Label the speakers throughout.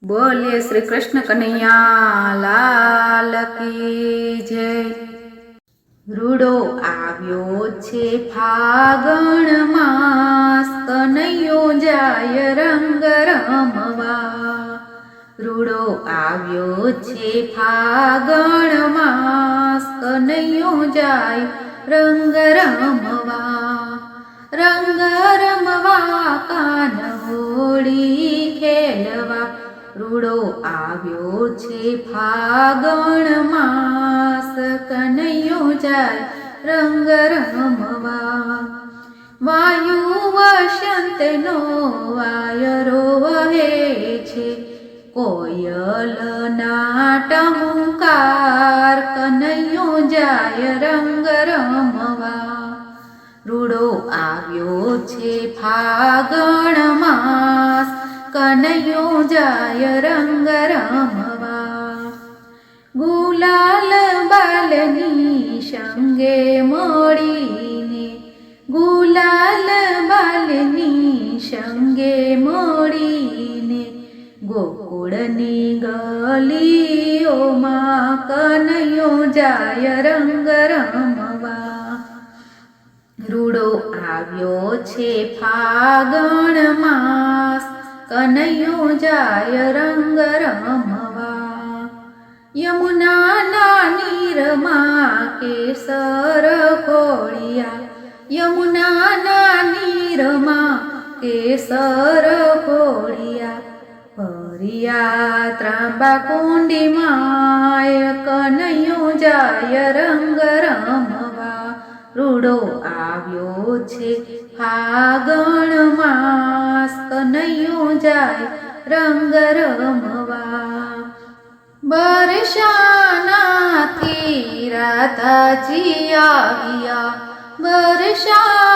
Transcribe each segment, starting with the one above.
Speaker 1: બોલીએ શ્રી કૃષ્ણ કનૈયા લાલ કી જય। રૂડો આવ્યો છે ફાગણ માસ, કનૈયો જાય રંગ રમવા। રૂડો આવ્યો છે ફાગણ માસ, કનૈયો જાય રંગ રમવા। રંગ રમવા કાન હોળી ખેલવા, રૂડો આવ્યો છે ફાગણ માસ, કનૈયો જાય રંગ રમવા। વાયુ વસંતનો વાયરો વહે છે, કોયલના ટહુકાર, કનૈયો જાય રંગ રમવા। રૂડો આવ્યો છે ફાગણ માસ, કનૈયો જાય રંગ રમવા। ગુલાલ બાલની સંગે મળીને, ગુલાલ બાલની સંગે મળીને, ગોકુળની ગલીઓમાં કનૈયો જાય રંગ રમવા। રૂડો આવ્યો છે ફાગણ માસ, કનૈયો જાય રંગ રમવા। યમુનાના નીરમાં કેસર ઘોળિયા, યમુનાના નીરમાં કેસર ઘોળિયા, ભર્યા ત્રાંબા કુંડીમાં કનૈયો જાય રંગ રમવા। રૂડો આવ્યો છે ફાગણ માસ, કનૈયો જાય રંગ રમવા। બરસાનાથી રાધાજી આવ્યા, બરસાનાથી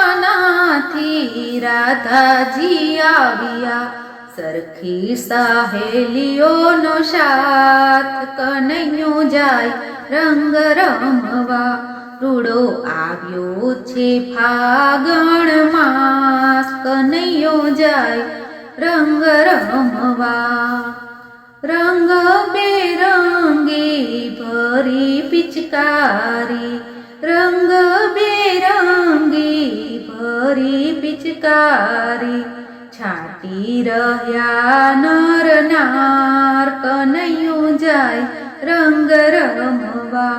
Speaker 1: રાધાજી આવ્યા, સરખી સહેલીઓનો સાથ, કનૈયો જાય રંગ રમવા। રૂડો આવ્યો છે ફાગણ માસ, કનૈયો જાય રંગ રમવા। રંગ બેરંગી ભરી પિચકારી, રંગ બેરંગી ભરી પિચકારી, છાટી રહ્યા નર નાર, કનૈયો જાય રંગ રમવા।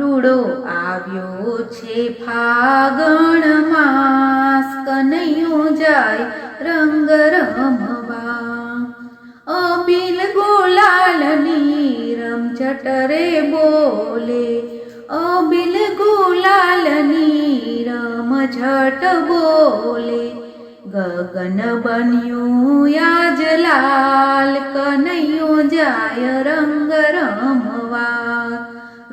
Speaker 1: રૂડો આવ્યો છે ફાગણ માસ, કનૈયો જાય રંગ રમવા। અબીલ ગુલાલની રમઝટ રે બોલે, અબીલ ગુલાલની રમઝટ બોલે, ગગન બન્યું આજ લાલ, કનૈયો જાય રંગ રમવા।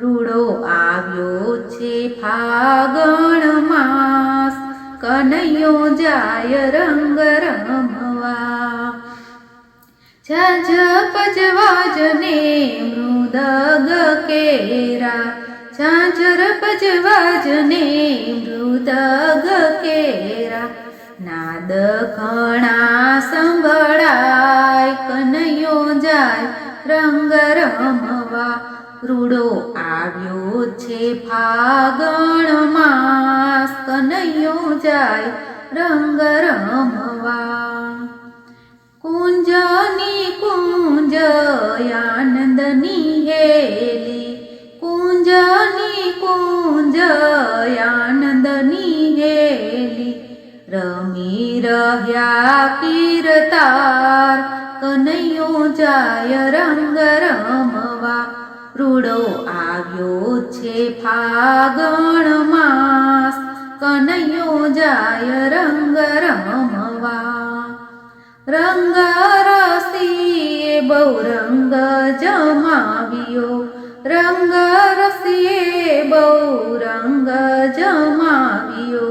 Speaker 1: રૂડો આવ્યો છે ફાગણ માસ, કનૈયો જાય રંગ રમવા। ઝાઝ પજવાજને મૃદગ કેરા, ઝાઝર પજવાજને મૃદગ કેરા, નાદ ઘણા સંભળાય, કનૈયો જાય રંગ રમવા। રૂડો આવ્યો છે ફાગણ માસ, કનૈયો જાય રંગ રમવા। કુંજની કુંજ આનંદની હેલી, કુંજની કુંજ આનંદની હેલી, રમી રહ્યા કીર્તાર, કનૈયો જાય રંગ રમવા। રૂડો આવ્યો છે ફાગણ માસ, કનૈયો જાય રંગ રમવા। રંગ રસીએ બહુ રંગ જમાવ્યો, રંગ રસીએ બહુ રંગ જમાવ્યો,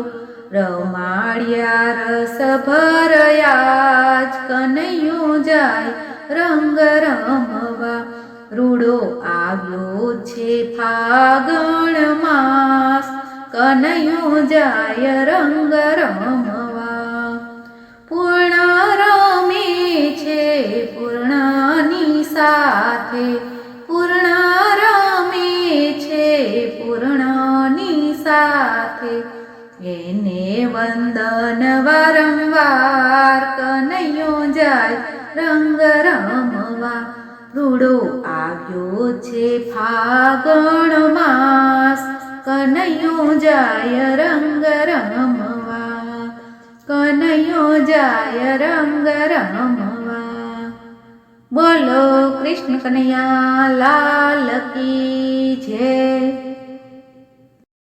Speaker 1: રમાડ્યા રસ ભર્યા જ, કનૈયો જાય રંગ રમવા। રૂડો આવ્યો છે ફાગણ માસ, કનૈયો જાય રંગ રમવા। પૂર્ણ રમે છે પૂર્ણની સાથે પૂર્ણ રમે છે પૂર્ણની સાથે એને વંદન વારંવાર કનૈયો જાય રંગ રમવા રૂડો આવ્યો છે ફાગણ માસ કનૈયો જાય રંગ રમવા કનૈયો જાય રંગ રમવા બોલો કૃષ્ણ કનૈયા લાલ કી જય।